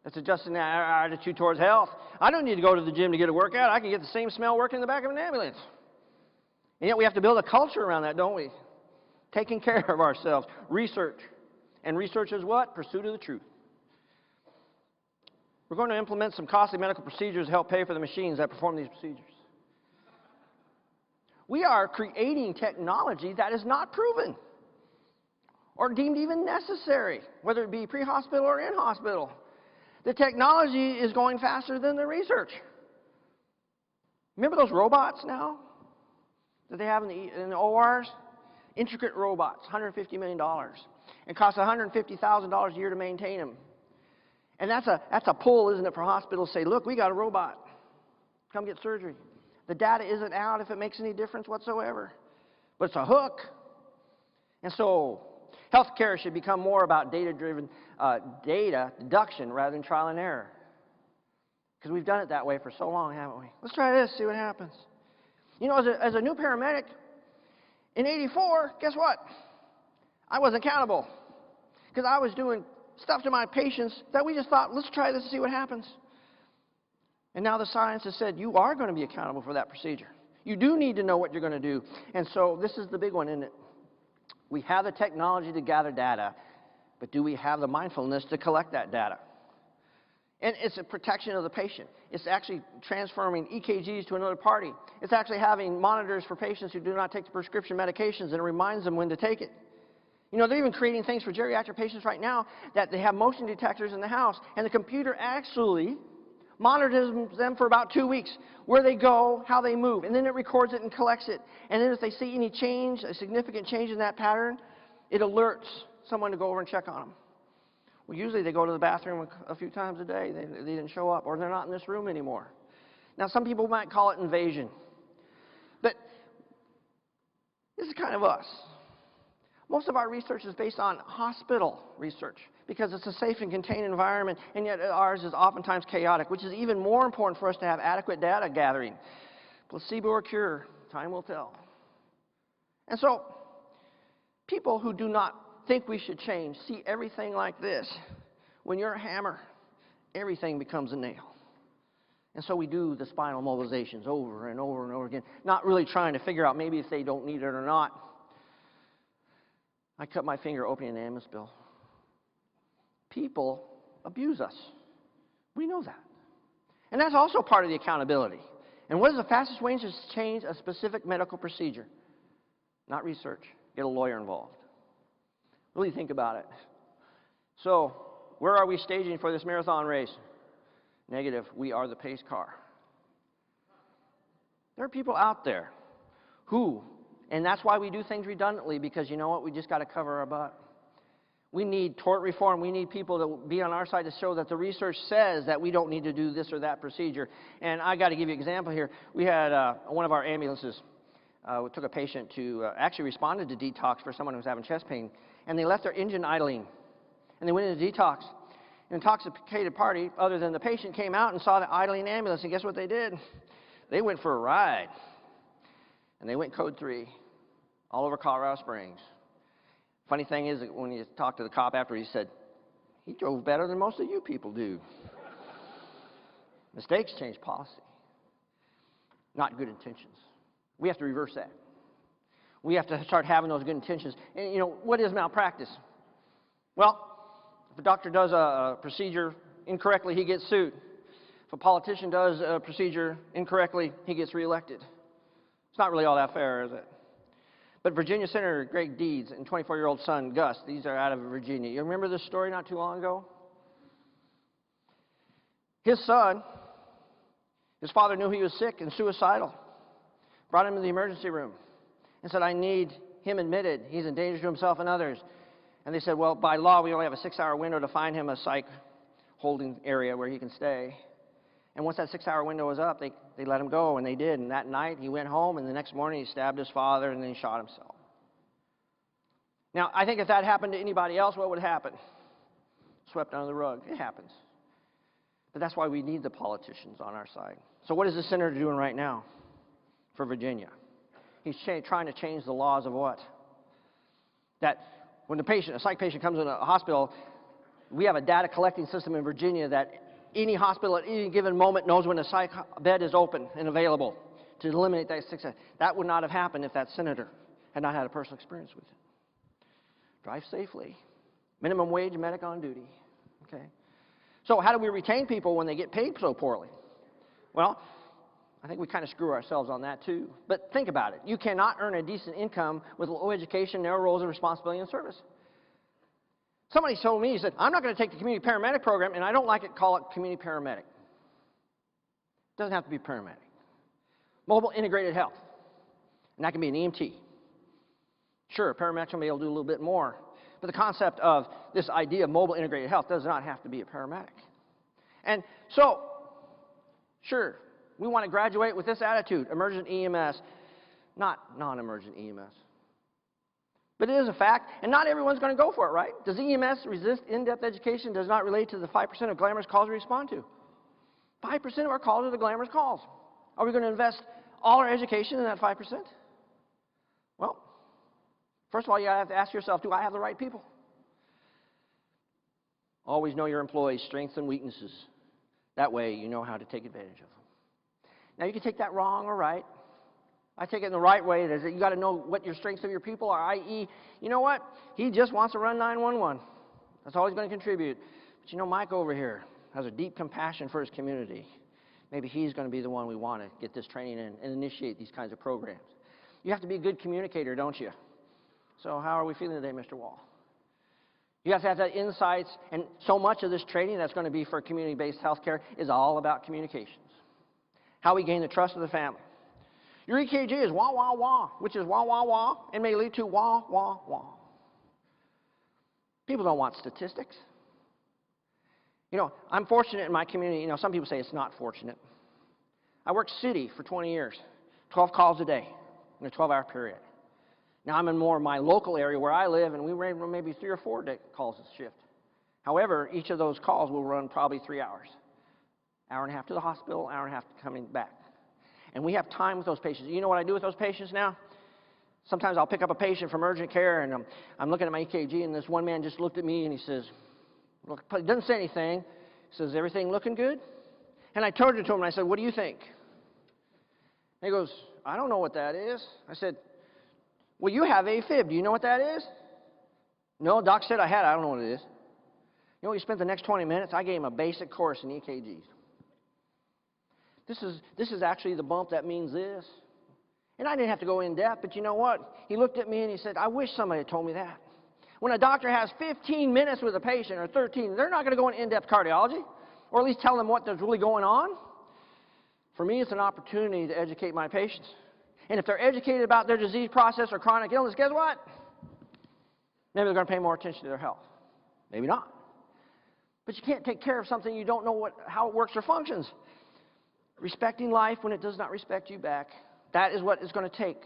Speaker 1: It's adjusting our attitude towards health. I don't need to go to the gym to get a workout. I can get the same smell working in the back of an ambulance. And yet we have to build a culture around that, don't we? Taking care of ourselves. Research. And research is what? Pursuit of the truth. We're going to implement some costly medical procedures to help pay for the machines that perform these procedures. We are creating technology that is not proven or deemed even necessary, whether it be pre-hospital or in-hospital. The technology is going faster than the research. Remember those robots now that they have in the ORs? Intricate robots, $150 million. It costs $150,000 a year to maintain them. And that's a pull, isn't it, for hospitals to say, look, we got a robot. Come get surgery. The data isn't out if it makes any difference whatsoever. But it's a hook. And so healthcare should become more about data-driven data deduction rather than trial and error. Because we've done it that way for so long, haven't we? Let's try this, see what happens. You know, as a new paramedic, in '84, guess what? I wasn't accountable. Because I was doing stuff to my patients that we just thought, let's try this and see what happens. And now the science has said you are going to be accountable for that procedure. You do need to know what you're going to do. And so this is the big one, isn't it? We have the technology to gather data, but do we have the mindfulness to collect that data? And it's a protection of the patient. It's actually transferring EKGs to another party. It's actually having monitors for patients who do not take the prescription medications, and it reminds them when to take it. You know, they're even creating things for geriatric patients right now that they have motion detectors in the house, and the computer actually monitors them for about 2 weeks, where they go, how they move, and then it records it and collects it. And then if they see any change, a significant change in that pattern, it alerts someone to go over and check on them. Well, usually they go to the bathroom a few times a day. They didn't show up, or they're not in this room anymore. Now, some people might call it invasion, but this is kind of us. Most of our research is based on hospital research because it's a safe and contained environment, and yet ours is oftentimes chaotic, which is even more important for us to have adequate data gathering. Placebo or cure, time will tell. And so, people who do not think we should change see everything like this. When you're a hammer, everything becomes a nail. And so we do the spinal mobilizations over and over and over again, not really trying to figure out maybe if they don't need it or not. I cut my finger opening an ambulance bill. People abuse us. We know that. And that's also part of the accountability. And what is the fastest way to change a specific medical procedure? Not research. Get a lawyer involved. Really think about it. So, where are we staging for this marathon race? Negative. We are the pace car. There are people out there who, and that's why we do things redundantly, because you know what? We just got to cover our butt. We need tort reform. We need people to be on our side to show that the research says that we don't need to do this or that procedure. And I got to give you an example here. We had one of our ambulances took a patient to actually responded to detox for someone who was having chest pain, and they left their engine idling, and they went into detox. An intoxicated party, other than the patient, came out and saw the idling ambulance, and guess what they did? They went for a ride, and they went code 3 all over Colorado Springs. Funny thing is that when you talk to the cop after, he said, he drove better than most of you people do. Mistakes change policy, not good intentions. We have to reverse that. We have to start having those good intentions. And, you know, what is malpractice? Well, if a doctor does a procedure incorrectly, he gets sued. If a politician does a procedure incorrectly, he gets reelected. It's not really all that fair, is it? But Virginia Senator Greg Deeds and 24-year-old son Gus, these are out of Virginia. You remember this story not too long ago? His son, his father knew he was sick and suicidal, brought him to the emergency room and said, I need him admitted. He's in danger to himself and others. And they said, well, by law, we only have a 6-hour window to find him a psych holding area where he can stay. And once that 6-hour window was up, they let him go, and they did. And that night, he went home, and the next morning, he stabbed his father, and then he shot himself. Now, I think if that happened to anybody else, what would happen? Swept under the rug. It happens. But that's why we need the politicians on our side. So what is the senator doing right now for Virginia? He's trying to change the laws of what? That when a psych patient comes in a hospital, we have a data collecting system in Virginia that any hospital at any given moment knows when a psych bed is open and available to eliminate that success. That would not have happened if that senator had not had a personal experience with it. Drive safely. Minimum wage medic on duty. Okay. So how do we retain people when they get paid so poorly? Well, I think we kind of screw ourselves on that too. But think about it. You cannot earn a decent income with low education, narrow roles of responsibility and service. Somebody told me, he said, I'm not going to take the community paramedic program, and I don't like it, call it community paramedic. It doesn't have to be paramedic. Mobile integrated health. And that can be an EMT. Sure, paramedics will be able to do a little bit more. But the concept of this idea of mobile integrated health does not have to be a paramedic. And so, sure, we want to graduate with this attitude, emergent EMS, not non-emergent EMS. But it is a fact, and not everyone's going to go for it, right? Does EMS resist in-depth education does not relate to the 5% of glamorous calls we respond to? 5% of our calls are the glamorous calls. Are we going to invest all our education in that 5%? Well, first of all, you have to ask yourself, do I have the right people? Always know your employees' strengths and weaknesses. That way, you know how to take advantage of them. Now, you can take that wrong or right. I take it in the right way. That you got to know what your strengths of your people are, i.e., you know what? He just wants to run 911. That's all he's going to contribute. But you know, Mike over here has a deep compassion for his community. Maybe he's going to be the one we want to get this training in and initiate these kinds of programs. You have to be a good communicator, don't you? So how are we feeling today, Mr. Wall? You have to have that insights, and so much of this training that's going to be for community-based healthcare is all about communications. How we gain the trust of the family. Your EKG is wah, wah, wah, which is wah, wah, wah, and may lead to wah, wah, wah. People don't want statistics. You know, I'm fortunate in my community. You know, some people say it's not fortunate. I worked city for 20 years, 12 calls a day in a 12-hour period. Now I'm in more of my local area where I live, and we run maybe 3 or 4 calls a shift. However, each of those calls will run probably 3 hours. Hour and a half to the hospital, hour and a half coming back. And we have time with those patients. You know what I do with those patients now? Sometimes I'll pick up a patient from urgent care, and I'm looking at my EKG, and this one man just looked at me, and he says, look, he doesn't say anything. He says, everything looking good? And I turned to him, and I said, what do you think? And he goes, I don't know what that is. I said, well, you have AFib. Do you know what that is? No, doc said I had it. I don't know what it is. know, we spent the next 20 minutes. I gave him a basic course in EKGs. This is actually the bump that means this. And I didn't have to go in depth, but you know what? He looked at me and he said, I wish somebody had told me that. When a doctor has 15 minutes with a patient, or 13, they're not going to go into in-depth cardiology, or at least tell them what there's really going on. For me, it's an opportunity to educate my patients. And if they're educated about their disease process or chronic illness, guess what? Maybe they're going to pay more attention to their health. Maybe not. But you can't take care of something you don't know how it works or functions. Respecting life when it does not respect you back, that is what it's going to take,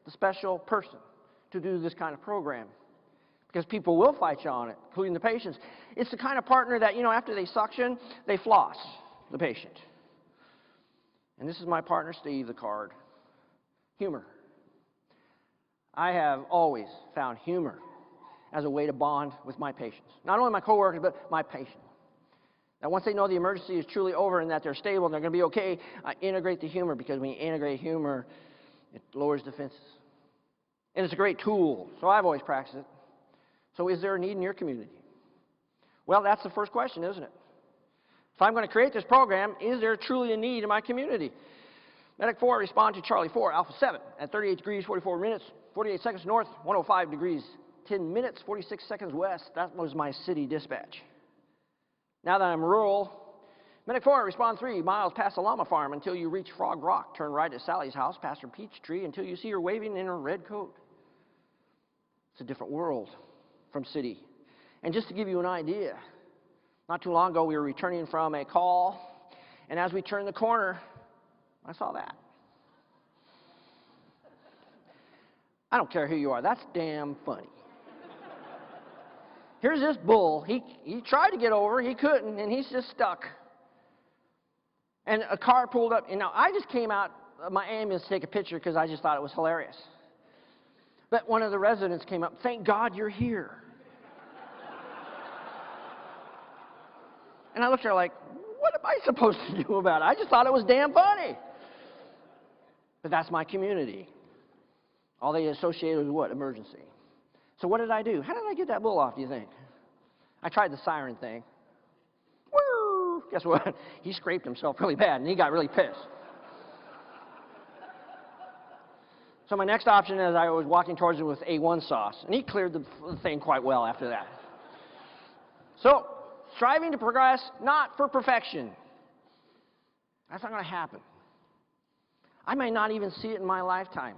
Speaker 1: the special person, to do this kind of program. Because people will fight you on it, including the patients. It's the kind of partner that, you know, after they suction, they floss the patient. And this is my partner, Steve, the card. Humor. I have always found humor as a way to bond with my patients. Not only my coworkers, but my patients. That once they know the emergency is truly over and that they're stable and they're going to be okay, I integrate the humor, because when you integrate humor, it lowers defenses. And it's a great tool, so I've always practiced it. So is there a need in your community? Well, that's the first question, isn't it? If I'm going to create this program, is there truly a need in my community? Medic 4, respond to Charlie 4, Alpha 7, at 38 degrees, 44 minutes, 48 seconds north, 105 degrees, 10 minutes, 46 seconds west. That was my city dispatch. Now that I'm rural, Medic 4, respond 3 miles past the llama farm until you reach Frog Rock. Turn right at Sally's house, past her peach tree, until you see her waving in her red coat. It's a different world from city. And just to give you an idea, not too long ago we were returning from a call, and as we turned the corner, I saw that. I don't care who you are, that's damn funny. Here's this bull, he tried to get over, he couldn't, and he's just stuck. And a car pulled up, and now I just came out of my ambulance to take a picture because I just thought it was hilarious. But one of the residents came up, thank God you're here. And I looked at her like, what am I supposed to do about it? I just thought it was damn funny. But that's my community. All they associated with what? Emergency. So what did I do? How did I get that bull off, do you think? I tried the siren thing. Woo! Guess what? He scraped himself really bad, and he got really pissed. So my next option is I was walking towards him with A1 sauce, and he cleared the thing quite well after that. So, striving to progress, not for perfection. That's not going to happen. I may not even see it in my lifetime.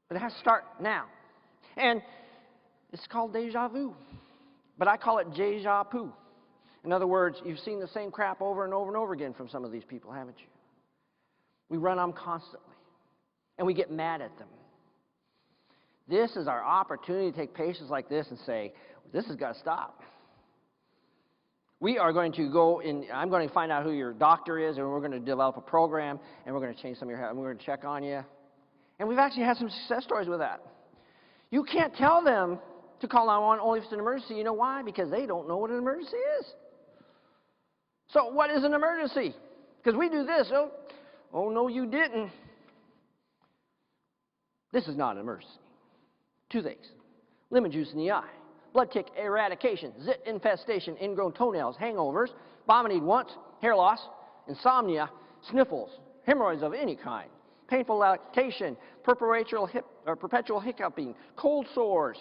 Speaker 1: But it has to start now. And it's called deja vu. But I call it deja poo. In other words, you've seen the same crap over and over and over again from some of these people, haven't you? We run on them constantly. And we get mad at them. This is our opportunity to take patients like this and say, this has got to stop. We are going to go in, I'm going to find out who your doctor is, and we're going to develop a program, and we're going to change some of your health, and we're going to check on you. And we've actually had some success stories with that. You can't tell them to call 911 only if it's an emergency. You know why? Because they don't know what an emergency is. So what is an emergency? Because we do this. Oh, no, you didn't. This is not an emergency. Two things. Lemon juice in the eye. Blood tick eradication, zit infestation, ingrown toenails, hangovers, vomiting once, hair loss, insomnia, sniffles, hemorrhoids of any kind, painful lactation, perpetual hiccuping, cold sores,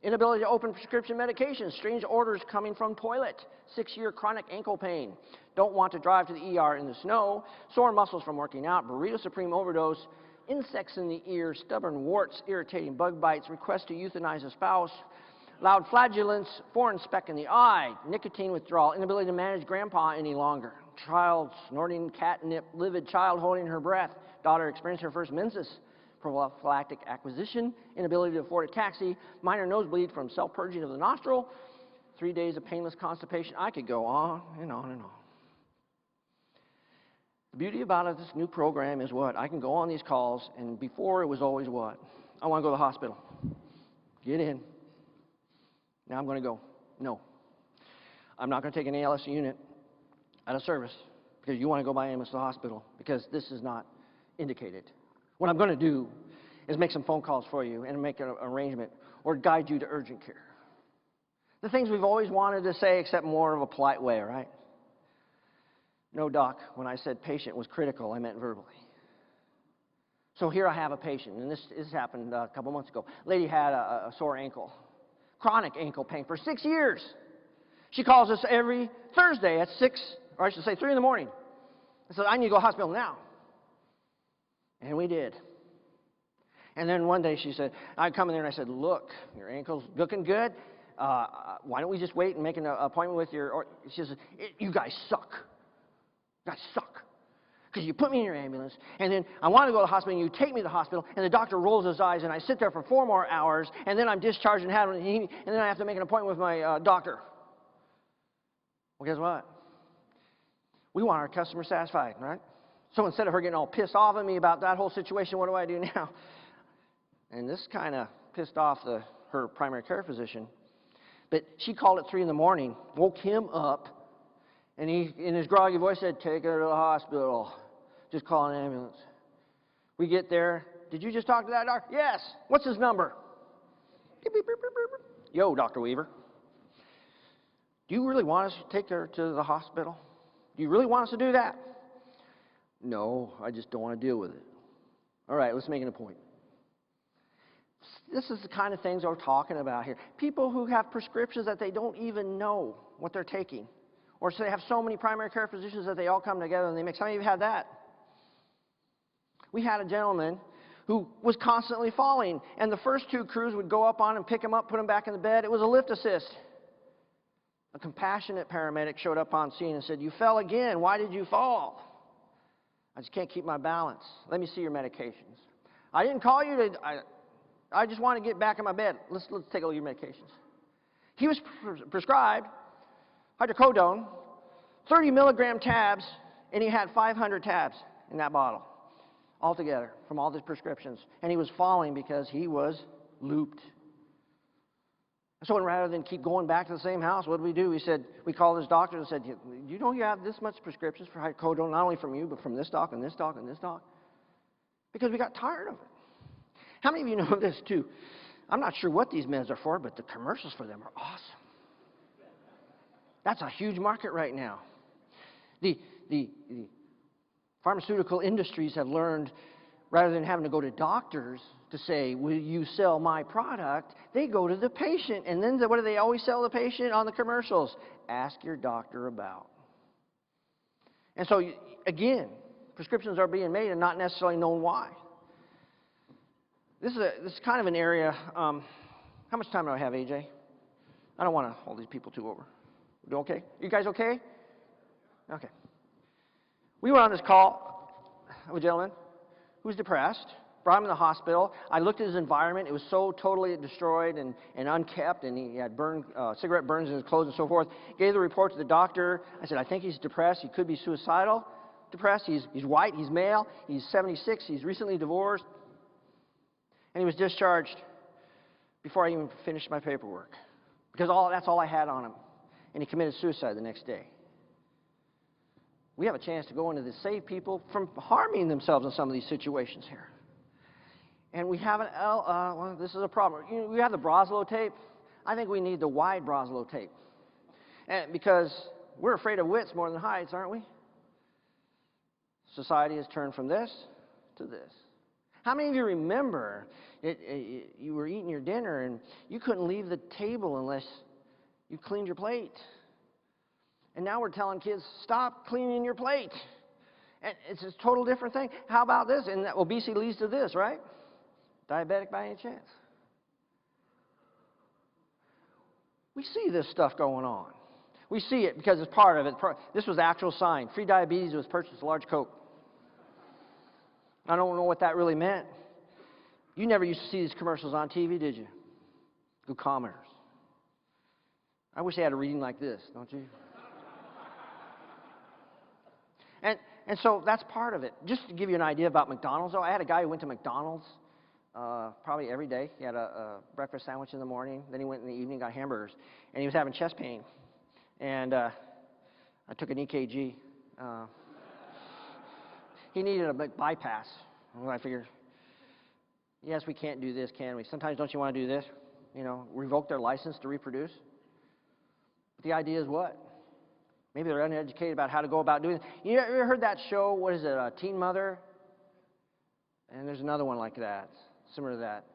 Speaker 1: inability to open prescription medications, strange odors coming from toilet, 6-year chronic ankle pain, don't want to drive to the ER in the snow, sore muscles from working out, Burrito Supreme overdose, insects in the ear, stubborn warts, irritating bug bites, request to euthanize a spouse, loud flatulence, foreign speck in the eye, nicotine withdrawal, inability to manage grandpa any longer, child snorting catnip, livid child holding her breath, daughter experienced her first menses, prophylactic acquisition, inability to afford a taxi, minor nosebleed from self-purging of the nostril, 3 days of painless constipation. I could go on and on and on. The beauty about this new program is what? I can go on these calls, and before it was always what? I want to go to the hospital. Get in. Now I'm going to go. No. I'm not going to take an ALS unit out of service because you want to go by ambulance to the hospital because this is not indicated. What I'm going to do is make some phone calls for you and make an arrangement or guide you to urgent care. The things we've always wanted to say, except more of a polite way, right? No, doc, when I said patient was critical, I meant verbally. So here I have a patient, and this happened a couple months ago. Lady had a sore ankle, chronic ankle pain for 6 years. She calls us every Thursday at 6, or I should say 3 in the morning. I said, I need to go to the hospital now. And we did. And then one day she said, I come in there and I said, look, your ankle's looking good. Why don't we just wait and make an appointment with your... Or she says, you guys suck. You guys suck. Because you put me in your ambulance, and then I want to go to the hospital, and you take me to the hospital, and the doctor rolls his eyes, and I sit there for 4 more hours, and then I'm discharged and then I have to make an appointment with my doctor. Well, guess what? We want our customer satisfied, right? So instead of her getting all pissed off at me about that whole situation, what do I do now? And this kind of pissed off her primary care physician. But she called at 3 in the morning, woke him up, and he, in his groggy voice, said, take her to the hospital. Just call an ambulance. We get there. Did you just talk to that doctor? Yes. What's his number? Beep, beep, beep, beep, beep. Yo, Dr. Weaver. Do you really want us to take her to the hospital? Do you really want us to do that? No, I just don't want to deal with it. All right, let's make an appointment. This is the kind of things we're talking about here. People who have prescriptions that they don't even know what they're taking. Or so they have so many primary care physicians that they all come together and they mix. How many of you have that? We had a gentleman who was constantly falling, and the first 2 crews would go up on him, pick him up, put him back in the bed. It was a lift assist. A compassionate paramedic showed up on scene and said, you fell again. Why did you fall? I just can't keep my balance. Let me see your medications. I didn't call you to... I just want to get back in my bed. Let's take a look at your medications. He was prescribed hydrocodone, 30 milligram tabs, and he had 500 tabs in that bottle altogether from all the prescriptions. And he was falling because he was looped. So rather than keep going back to the same house, what did we do? We called his doctor and said, you know you have this much prescriptions for hydrocodone, not only from you, but from this doc and this doc and this doc? Because we got tired of it. How many of you know this too? I'm not sure what these meds are for, but the commercials for them are awesome. That's a huge market right now. The pharmaceutical industries have learned, rather than having to go to doctors to say, will you sell my product, they go to the patient. And then what do they always sell the patient on the commercials? Ask your doctor about. And so, again, prescriptions are being made and not necessarily known why. This is kind of an area, how much time do I have, AJ? I don't want to hold these people too over. We doing okay? You guys okay? Okay. We went on this call with a gentleman who was depressed, brought him to the hospital. I looked at his environment. It was so totally destroyed and unkept, and he had cigarette burns in his clothes and so forth. Gave the report to the doctor. I said, I think he's depressed. He could be suicidal. Depressed. He's white. He's male. He's 76. He's recently divorced. And he was discharged before I even finished my paperwork. Because that's all I had on him. And he committed suicide the next day. We have a chance to go into this, save people from harming themselves in some of these situations here. And we have well, this is a problem. You know, we have the Broslow tape. I think we need the wide Broslow tape. And because we're afraid of widths more than heights, aren't we? Society has turned from this to this. How many of you remember you were eating your dinner and you couldn't leave the table unless you cleaned your plate? And now we're telling kids, stop cleaning your plate. And it's a total different thing. How about this? And that obesity leads to this, right? Diabetic by any chance? We see this stuff going on. We see it because it's part of it. This was the actual sign. Free diabetes was purchased a large Coke. I don't know what that really meant. You never used to see these commercials on TV, did you? Good commerce. I wish they had a reading like this, don't you? And so that's part of it. Just to give you an idea about McDonald's, though, I had a guy who went to McDonald's probably every day. He had a breakfast sandwich in the morning. Then he went in the evening, got hamburgers. And he was having chest pain. And I took an EKG. He needed a bypass. And I figured, yes, we can't do this, can we? Sometimes don't you want to do this? You know, revoke their license to reproduce? But the idea is what? Maybe they're uneducated about how to go about doing it. You ever heard that show, what is it, Teen Mother? And there's another one like that, similar to that.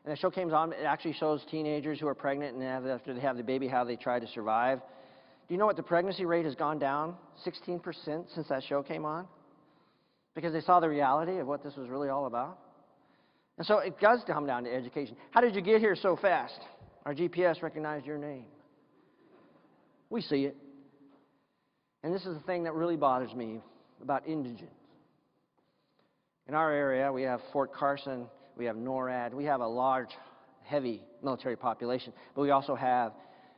Speaker 1: And the show came on, it actually shows teenagers who are pregnant and after they have the baby, how they try to survive. Do you know what the pregnancy rate has gone down 16% since that show came on? Because they saw the reality of what this was really all about. And so it does come down to education. How did you get here so fast? Our GPS recognized your name. We see it. And this is the thing that really bothers me about indigents. In our area, we have Fort Carson, we have NORAD, we have a large, heavy military population, but we also have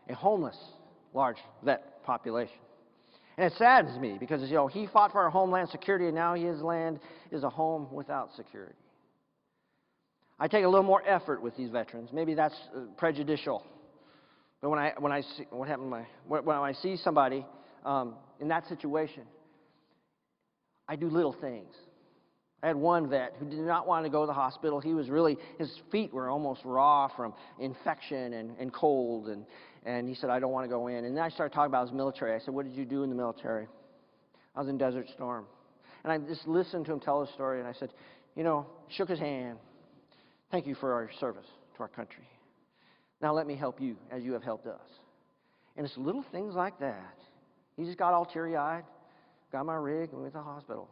Speaker 1: a homeless, large vet population. And it saddens me because, you know, he fought for our homeland security and now his land is a home without security. I take a little more effort with these veterans. Maybe that's prejudicial. But when I see somebody in that situation, I do little things. I had one vet who did not want to go to the hospital. He was really, his feet were almost raw from infection and cold, and he said, I don't want to go in. And then I started talking about his military. I said, what did you do in the military? I was in Desert Storm. And I just listened to him tell his story, and I said, you know, shook his hand. Thank you for our service to our country. Now let me help you as you have helped us. And it's little things like that. He just got all teary-eyed, got my rig, and went to the hospital.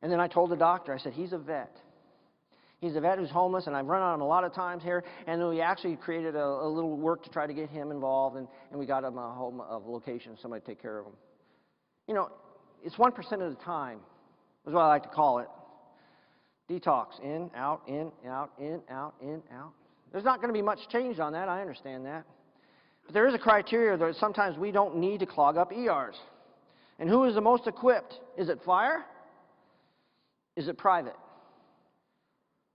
Speaker 1: And then I told the doctor, I said, he's a vet. He's a vet who's homeless, and I've run on him a lot of times here, and then we actually created a little work to try to get him involved, and we got him a home of location, somebody to take care of him. You know, it's 1% of the time, is what I like to call it. Detox, in, out, in, out, in, out, in, out. There's not going to be much change on that, I understand that. But there is a criteria that sometimes we don't need to clog up ERs. And who is the most equipped? Is it fire? Is it private?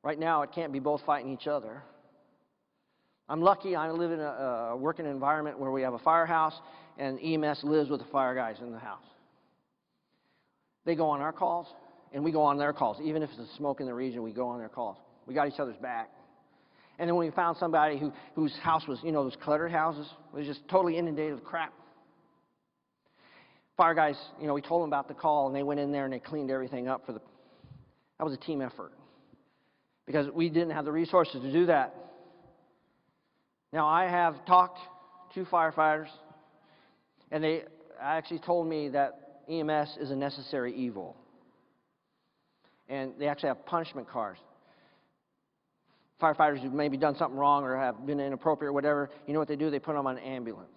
Speaker 1: Right now, it can't be both fighting each other. I'm lucky I live in a working environment where we have a firehouse, and EMS lives with the fire guys in the house. They go on our calls, and we go on their calls. Even if there's smoke in the region, we go on their calls. We got each other's back. And then when we found somebody whose house was, you know, those cluttered houses, was just totally inundated with crap. Fire guys, you know, we told them about the call, and they went in there and they cleaned everything up for the. That was a team effort because we didn't have the resources to do that. Now, I have talked to firefighters, and they actually told me that EMS is a necessary evil. And they actually have punishment cards. Firefighters who've maybe done something wrong or have been inappropriate or whatever, you know what they do? They put them on an ambulance.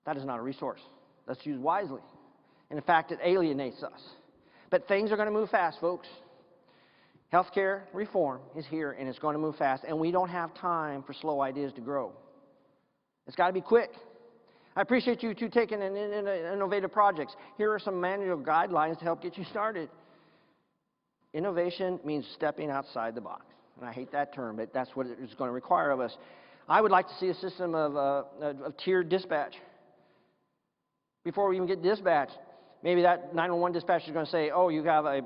Speaker 1: That is not a resource. Let's use wisely. And in fact, it alienates us. But things are going to move fast, folks. Healthcare reform is here, and it's going to move fast, and we don't have time for slow ideas to grow. It's got to be quick. I appreciate you two taking innovative projects. Here are some manual guidelines to help get you started. Innovation means stepping outside the box. And I hate that term, but that's what it is going to require of us. I would like to see a system of tiered dispatch. Before we even get dispatched, maybe that 911 dispatcher is going to say, oh, you have a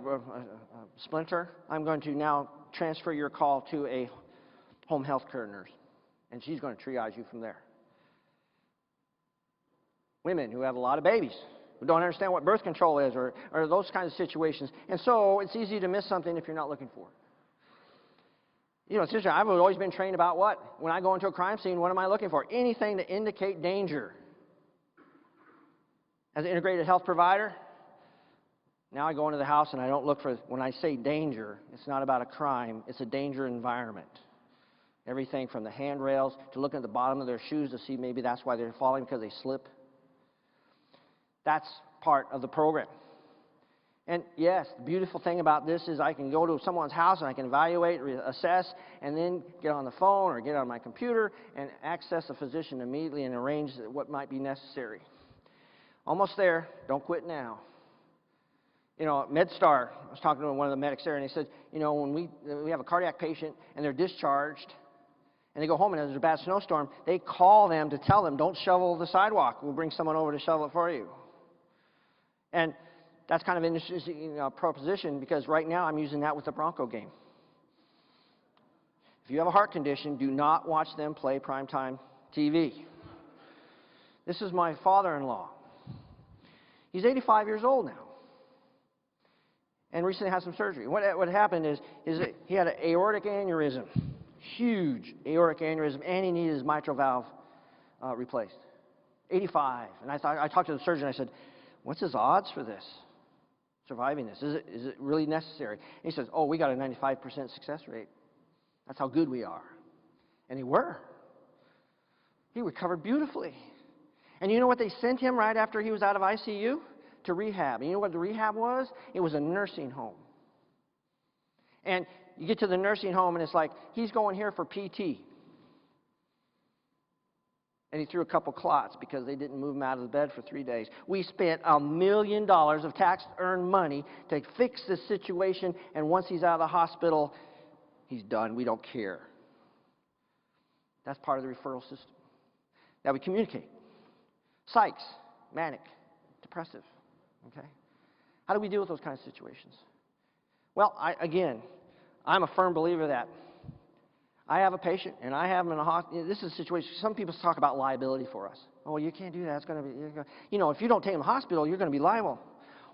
Speaker 1: splinter. I'm going to now transfer your call to a home health care nurse. And she's going to triage you from there. Women who have a lot of babies, who don't understand what birth control is, or those kinds of situations. And so it's easy to miss something if you're not looking for it. You know, seriously, I've always been trained about what? When I go into a crime scene, what am I looking for? Anything to indicate danger. As an integrated health provider, now I go into the house and I don't look for, when I say danger, it's not about a crime, it's a danger environment. Everything from the handrails to looking at the bottom of their shoes to see maybe that's why they're falling, because they slip. That's part of the program. And yes, the beautiful thing about this is I can go to someone's house and I can evaluate, assess, and then get on the phone or get on my computer and access a physician immediately and arrange what might be necessary. Almost there. Don't quit now. You know, MedStar, I was talking to one of the medics there, and he said, you know, when we have a cardiac patient and they're discharged and they go home and there's a bad snowstorm, they call them to tell them, don't shovel the sidewalk. We'll bring someone over to shovel it for you. And that's kind of an interesting proposition, because right now I'm using that with the Bronco game. If you have a heart condition, do not watch them play primetime TV. This is my father-in-law. He's 85 years old now, and recently had some surgery. What happened is he had an aortic aneurysm, huge aortic aneurysm, and he needed his mitral valve replaced. 85. And I talked to the surgeon. I said, "What's his odds for this, surviving this? Is it really necessary?" And he says, "Oh, we got a 95% success rate. That's how good we are." And he recovered beautifully. And you know what they sent him right after he was out of ICU? To rehab. And you know what the rehab was? It was a nursing home. And you get to the nursing home, and it's like, he's going here for PT. And he threw a couple clots because they didn't move him out of the bed for 3 days. We spent $1 million of tax-earned money to fix this situation, and once he's out of the hospital, he's done. We don't care. That's part of the referral system. Now we communicate. Psychs, manic, depressive. Okay? How do we deal with those kinds of situations? Well, I'm a firm believer that I have a patient and I have him in a hospital. This is a situation. Some people talk about liability for us. Oh, you can't do that. It's going to be, if you don't take him to the hospital, you're going to be liable.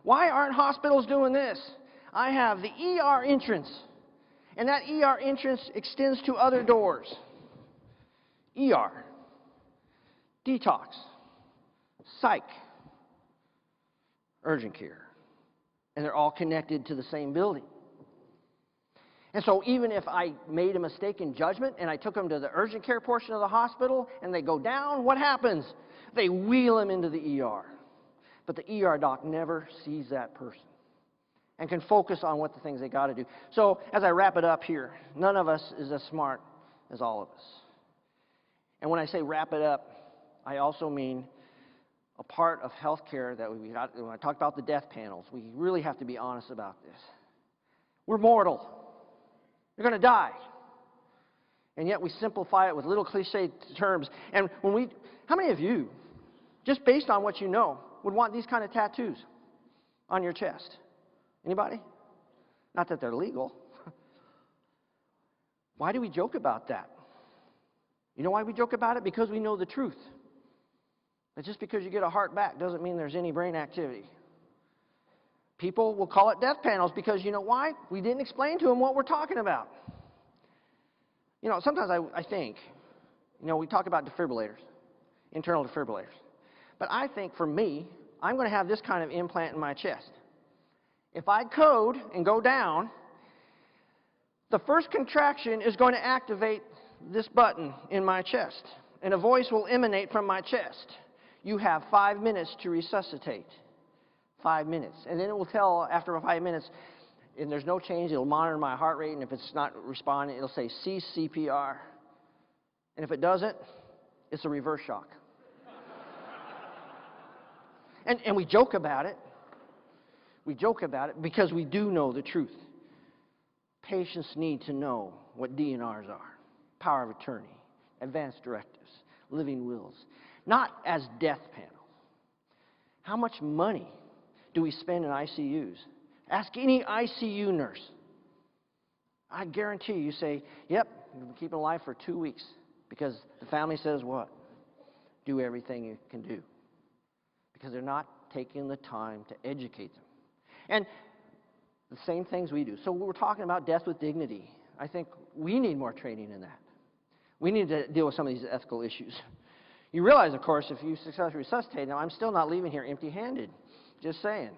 Speaker 1: Why aren't hospitals doing this? I have the ER entrance, and that ER entrance extends to other doors. ER, detox, psych, urgent care. And they're all connected to the same building. And so even if I made a mistake in judgment and I took them to the urgent care portion of the hospital and they go down, what happens? They wheel them into the ER. But the ER doc never sees that person and can focus on what the things they got to do. So as I wrap it up here, none of us is as smart as all of us. And when I say wrap it up, I also mean a part of healthcare that we got, when I talk about the death panels, we really have to be honest about this. We're mortal. You're going to die. And yet we simplify it with little cliche terms. And how many of you, just based on what you know, would want these kind of tattoos on your chest? Anybody? Not that they're legal. Why do we joke about that? You know why we joke about it? Because we know the truth. That just because you get a heart back doesn't mean there's any brain activity. People will call it death panels because you know why? We didn't explain to them what we're talking about. Sometimes I think, we talk about defibrillators, internal defibrillators. But I think for me, I'm going to have this kind of implant in my chest. If I code and go down, the first contraction is going to activate this button in my chest, and a voice will emanate from my chest. You have 5 minutes to resuscitate. 5 minutes. And then it will tell after 5 minutes, and there's no change, it'll monitor my heart rate, and if it's not responding, it'll say cease CPR. And if it doesn't, it's a reverse shock. And we joke about it. We joke about it because we do know the truth. Patients need to know what DNRs are. Power of attorney, advance directives, living wills. Not as death panels. How much money do we spend in ICUs? Ask any ICU nurse. I guarantee you say, yep, we'll keep them alive for 2 weeks. Because the family says what? Do everything you can do. Because they're not taking the time to educate them. And the same things we do. So we're talking about death with dignity. I think we need more training in that. We need to deal with some of these ethical issues. You realize, of course, if you successfully resuscitate, now I'm still not leaving here empty-handed. Just saying.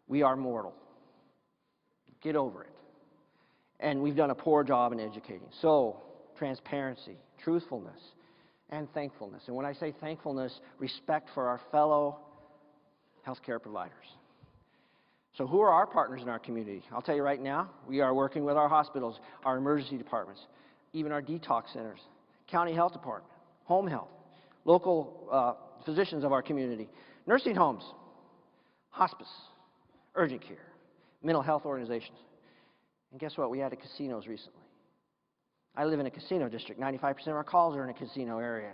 Speaker 1: We are mortal. Get over it. And we've done a poor job in educating. So, transparency, truthfulness, and thankfulness. And when I say thankfulness, respect for our fellow healthcare providers. So who are our partners in our community? I'll tell you right now, we are working with our hospitals, our emergency departments, even our detox centers, county health department, home health, local physicians of our community, nursing homes, hospice, urgent care, mental health organizations. And guess what? We added casinos recently. I live in a casino district. 95% of our calls are in a casino area.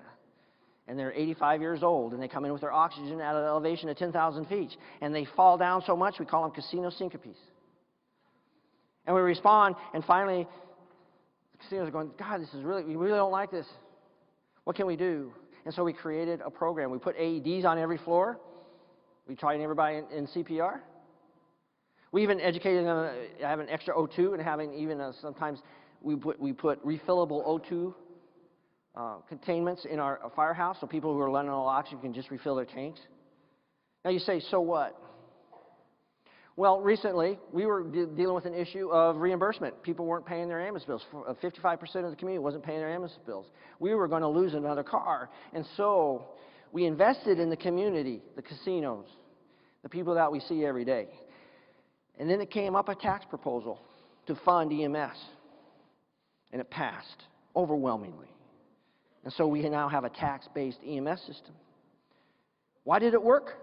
Speaker 1: And they're 85 years old, and they come in with their oxygen at an elevation of 10,000 feet. And they fall down so much, we call them casino syncopes. And we respond, and finally, the casinos are going, God, we really don't like this. What can we do? And so we created a program. We put AEDs on every floor. We trained everybody in CPR. We even educated them having extra O2 and having even sometimes we put refillable O2 containments in our firehouse so people who are running low oxygen can just refill their tanks. Now you say, so what? Well, recently we were dealing with an issue of reimbursement. People weren't paying their ambulance bills. 55% of the community wasn't paying their ambulance bills. We were going to lose another car. And so we invested in the community, the casinos, the people that we see every day. And then it came up a tax proposal to fund EMS. And it passed overwhelmingly. And so we now have a tax-based EMS system. Why did it work?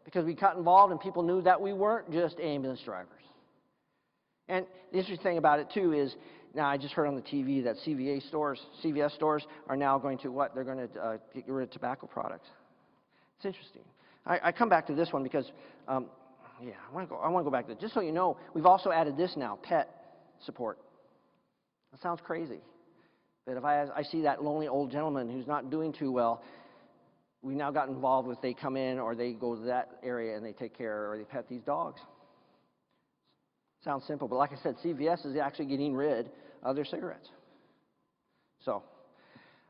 Speaker 1: Because we got involved and people knew that we weren't just ambulance drivers. And the interesting thing about it, too, is now I just heard on the TV that CVS stores are now going to what? They're going to get rid of tobacco products. It's interesting. I come back to this one because, I want to go back to it. Just so you know, we've also added this now, pet support. That sounds crazy. But if I see that lonely old gentleman who's not doing too well, we now got involved with they come in or they go to that area and they take care or they pet these dogs. Sounds simple, but like I said, CVS is actually getting rid of their cigarettes. So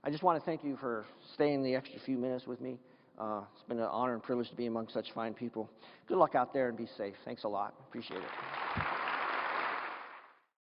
Speaker 1: I just want to thank you for staying the extra few minutes with me. It's been an honor and privilege to be among such fine people. Good luck out there and be safe. Thanks a lot. Appreciate it.